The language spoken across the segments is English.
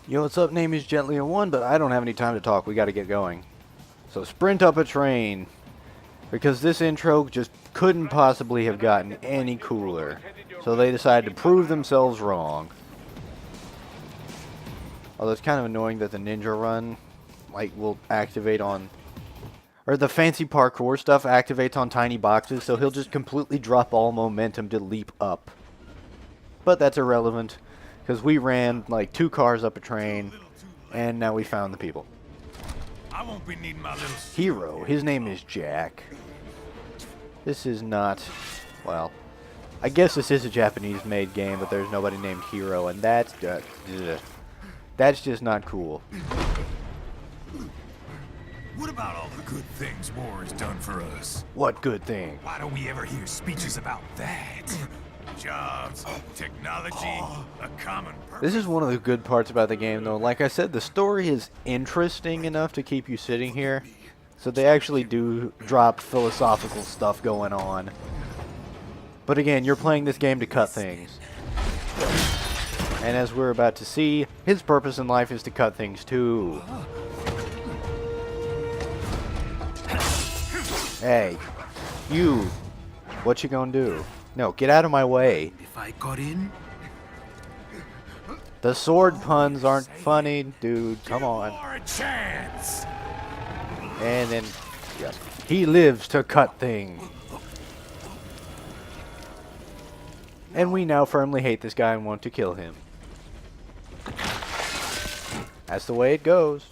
Yo, what's up? Name is Gently01, but I don't have any time to talk. We gotta get going. So sprint up a train. Because this intro just couldn't possibly have gotten any cooler. So they decided to prove themselves wrong. Although it's kind of annoying that the ninja run, like, will activate on... Or the fancy parkour stuff activates on tiny boxes, so he'll just completely drop all momentum to leap up. But that's irrelevant. Because we ran like 2 cars up a train, and now we found the people. I won't be needing my little Hero. His name is Jack. This is not, well, I guess this is a Japanese-made game, but there's nobody named Hero, and that's just not cool. What about all the good things war has done for us? What good thing? Why don't we ever hear speeches about that? Jobs, technology, a common purpose. This is one of the good parts about the game, though. Like I said, the story is interesting enough to keep you sitting here. So they actually do drop philosophical stuff going on. But again, you're playing this game to cut things. And as we're about to see, his purpose in life is to cut things too. Hey, you, what you gonna do? No, get out of my way. If I got in, The sword puns aren't funny, dude. Come on. or a chance. And then, yeah, he lives to cut things. And we now firmly hate this guy and want to kill him. That's the way it goes.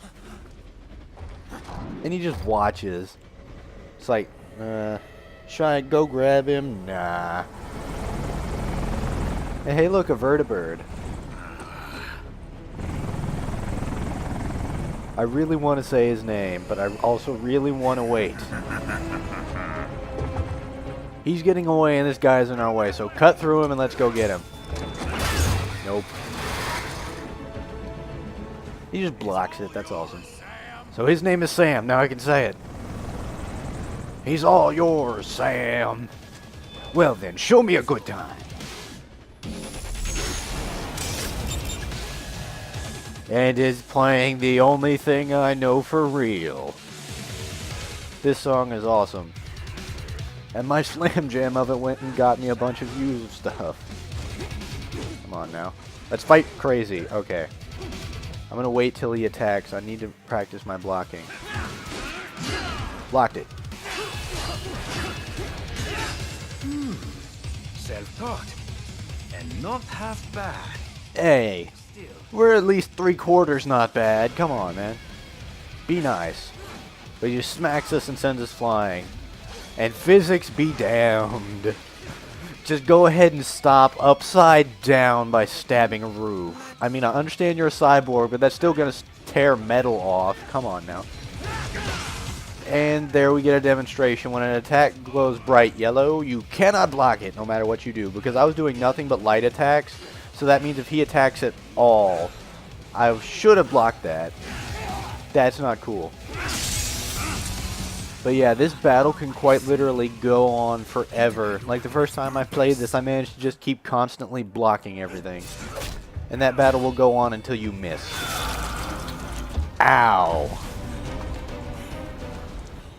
And he just watches. It's like, should I go grab him? Nah. And hey, look, a vertibird. I really want to say his name, but I also really want to wait. He's getting away and this guy's in our way, so cut through him and let's go get him. Nope. He just blocks it, that's awesome. So his name is Sam, now I can say it. He's all yours, Sam. Well then, show me a good time. And is playing the only thing I know for real. This song is awesome. And my slam jam of it went and got me a bunch of used stuff. Come on now. Let's fight crazy. Okay. I'm gonna wait till he attacks. I need to practice my blocking. Blocked it. Self-taught, and not half bad. Hey. We're at least 3/4 not bad. Come on, man. Be nice. But he just smacks us and sends us flying. And physics be damned. Just go ahead and stop upside down by stabbing a roof. I mean, I understand you're a cyborg, but that's still going to tear metal off. Come on now. And there we get a demonstration. When an attack glows bright yellow, you cannot block it no matter what you do. Because I was doing nothing but light attacks. So that means if he attacks at all, I should have blocked that. That's not cool. But yeah, this battle can quite literally go on forever. Like the first time I played this, I managed to just keep constantly blocking everything. And that battle will go on until you miss. Ow.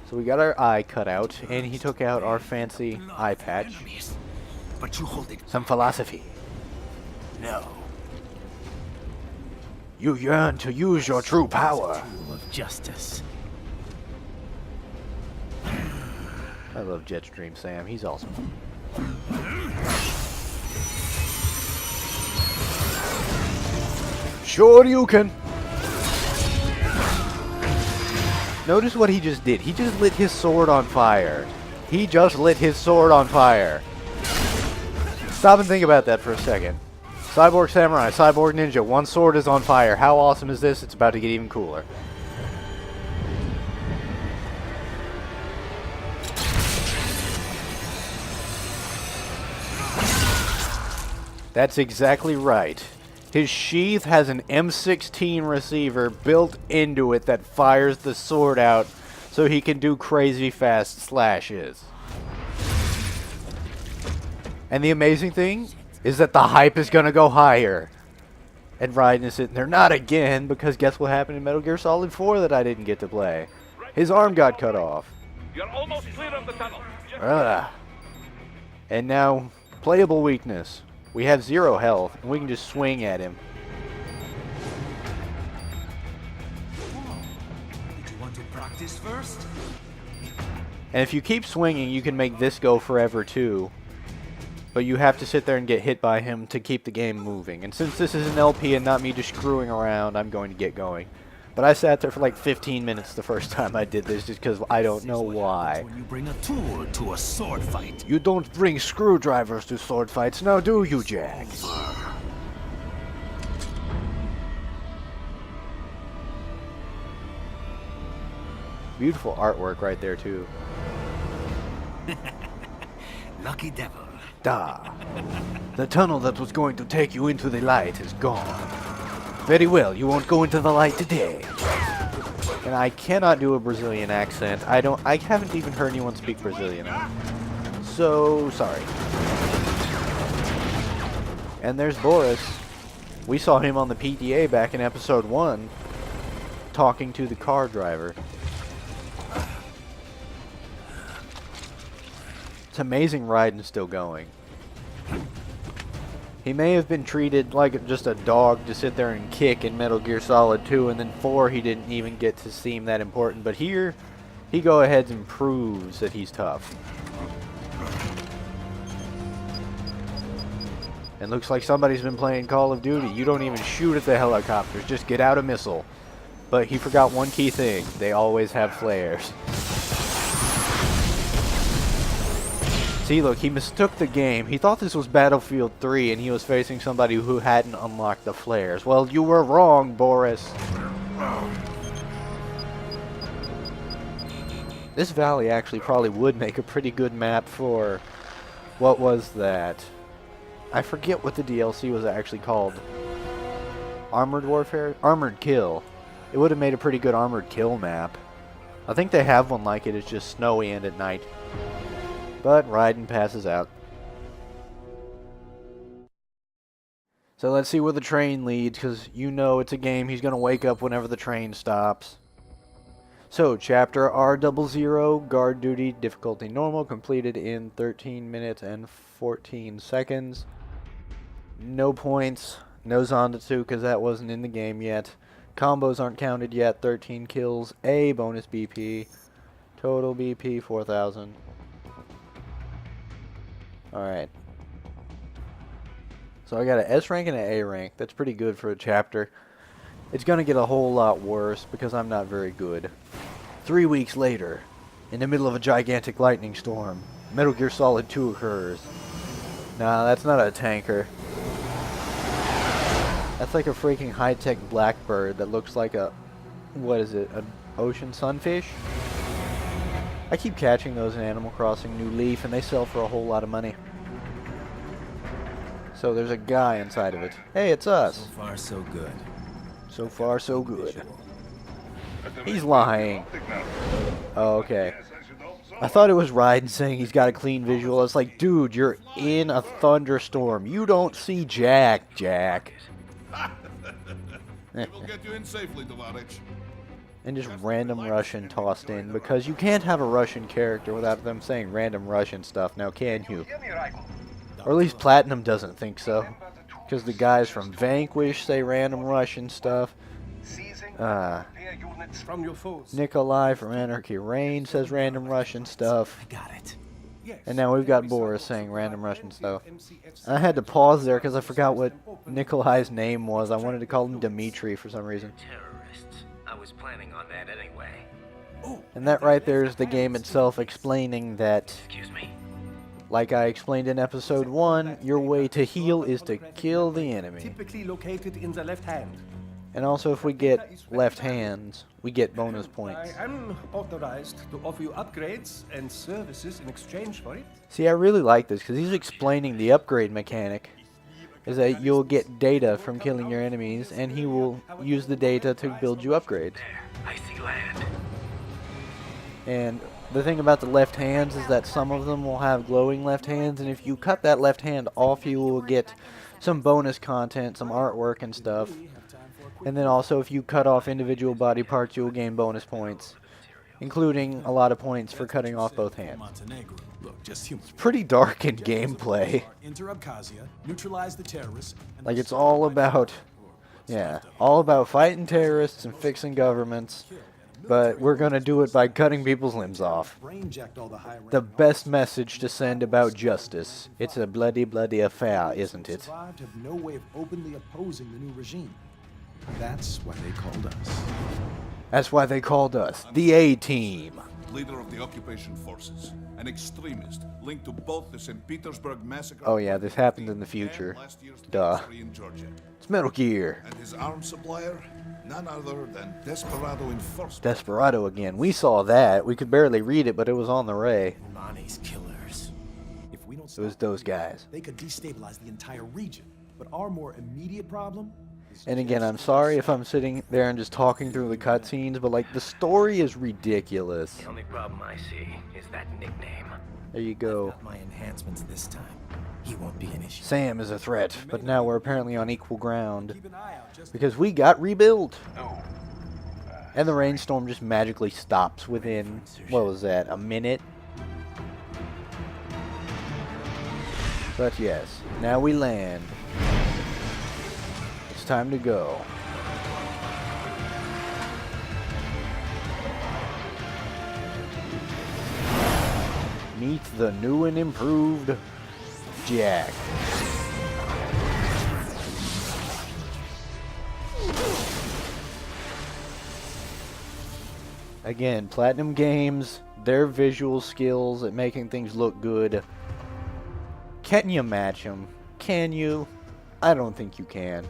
So we got our eye cut out, and he took out our fancy eye patch. But you hold it. Some philosophy. No. You yearn to use your true power. Tool of justice. I love Jetstream Sam. He's awesome. Sure you can. Notice what he just did. He just lit his sword on fire. He just lit his sword on fire. Stop and think about that for a second. Cyborg Samurai, Cyborg Ninja, one sword is on fire. How awesome is this? It's about to get even cooler. That's exactly right. His sheath has an M16 receiver built into it that fires the sword out so he can do crazy fast slashes. And the amazing thing is that the hype is gonna go higher. And Raiden is sitting there, not again, because guess what happened in Metal Gear Solid 4 that I didn't get to play? His arm got cut off. You're almost clear of the tunnel. Ugh. And now, playable weakness. We have 0 health, and we can just swing at him. Did you want to practice first? And if you keep swinging, you can make this go forever too. But you have to sit there and get hit by him to keep the game moving. And since this is an LP and not me just screwing around, I'm going to get going. But I sat there for like 15 minutes the first time I did this just because I don't know why. When you bring a tool to a sword fight. You don't bring screwdrivers to sword fights, now do you, Jack? Beautiful artwork right there too. Lucky devil. Da. The tunnel that was going to take you into the light is gone. Very well, you won't go into the light today. And I cannot do a Brazilian accent. I haven't even heard anyone speak Brazilian. So, sorry. And there's Boris. We saw him on the PTA back in episode 1, talking to the car driver. It's amazing Raiden's still going. He may have been treated like just a dog to sit there and kick in Metal Gear Solid 2, and then 4 he didn't even get to seem that important, but here he go ahead and proves that he's tough. And looks like somebody's been playing Call of Duty. You don't even shoot at the helicopters, just get out a missile. But he forgot one key thing, they always have flares. See, look, he mistook the game. He thought this was Battlefield 3 and he was facing somebody who hadn't unlocked the flares. Well, you were wrong, Boris. This valley actually probably would make a pretty good map for... What was that? I forget what the DLC was actually called. Armored Warfare? Armored Kill. It would have made a pretty good Armored Kill map. I think they have one like it. It's just snowy and at night. But Raiden passes out. So let's see where the train leads, because you know it's a game he's going to wake up whenever the train stops. So, Chapter R00, Guard Duty, Difficulty Normal, completed in 13 minutes and 14 seconds. No points, no Zandatsu, because that wasn't in the game yet. Combos aren't counted yet, 13 kills, A bonus BP, total BP 4,000. Alright. So I got an S rank and an A rank. That's pretty good for a chapter. It's going to get a whole lot worse because I'm not very good. 3 weeks later, in the middle of a gigantic lightning storm, Metal Gear Solid 2 occurs. Nah, that's not a tanker. That's like a freaking high-tech blackbird that looks like a... What is it? An ocean sunfish? I keep catching those in Animal Crossing New Leaf, and they sell for a whole lot of money. So there's a guy inside of it. Hey, it's us. So far, so good. So far, so good. He's lying. Oh, okay. I thought it was Raiden saying he's got a clean visual. It's like, dude, you're in a thunderstorm. You don't see Jack, Jack. We'll get you in safely, Devarich. And just random Russian tossed in, because you can't have a Russian character without them saying random Russian stuff, now can you? Or at least Platinum doesn't think so. Because the guys from Vanquish say random Russian stuff. From your foes. Nikolai from Anarchy Reign says random Russian stuff. I got it. And now we've got Boris saying random Russian stuff. I had to pause there because I forgot what Nikolai's name was. I wanted to call him Dmitri for some reason. Terrorists. I was planning on that anyway. And that right there is the game itself explaining that, Excuse me. like I explained in episode 1, your way to heal is to kill the enemy. Typically located in the left hand. And also if we get left hands, we get bonus I points. am authorized to offer you upgrades and services in exchange for it. See, I really like this because he's explaining the upgrade mechanic. Is that you'll get data from killing your enemies, and he will use the data to build you upgrades. There. I see land. And The thing about the left hands is that some of them will have glowing left hands, and if you cut that left hand off, you will get some bonus content, some artwork and stuff. And then also, if you cut off individual body parts, you will gain bonus points, including a lot of points for cutting off both hands. It's pretty dark in gameplay. Like, it's all about, yeah, all about fighting terrorists and fixing governments. But we're gonna do it by cutting people's limbs off. The best message to send about justice. It's a bloody, bloody affair, isn't it? Have no way of openly opposing the new regime. That's why they called us. That's why they called us the A-Team. Leader of the occupation forces, an extremist linked to both the St. Petersburg massacre. Oh yeah, this happened in the future. and last year's Duh. Pt3 in Georgia. It's Metal Gear. And his arms supplier, none other than Desperado Enforcement. Desperado again. We saw that. We could barely read it, but it was on the ray. Money's killers. If we don't It was those guys. they could destabilize the entire region. But our more immediate problem is And again, I'm sorry if I'm sitting there and just talking through the cutscenes, but like, the story is ridiculous. The only problem I see is that nickname. There you go. my enhancements this time. He won't be an issue. Sam is a threat, but now we're apparently on equal ground. Because we got rebuilt. And the rainstorm just magically stops within, what was that, a minute? But yes, now we land. It's time to go. Meet the new and improved Jack. Again, Platinum Games, their visual skills at making things look good. Can you match them? Can you? I don't think you can.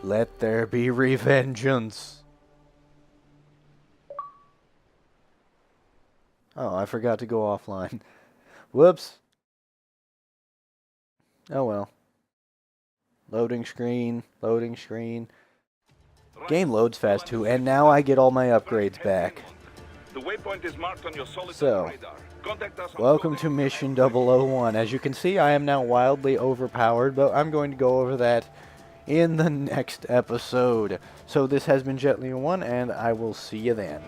Let there be revengeance. Oh, I forgot to go offline. Whoops. Oh well. Loading screen, loading screen. Game loads fast too, and now I get all my upgrades back. The waypoint is marked on your solid So, radar. Contact us on welcome to Mission 001. As you can see, I am now wildly overpowered, but I'm going to go over that in the next episode. So this has been Jet1, and I will see you then.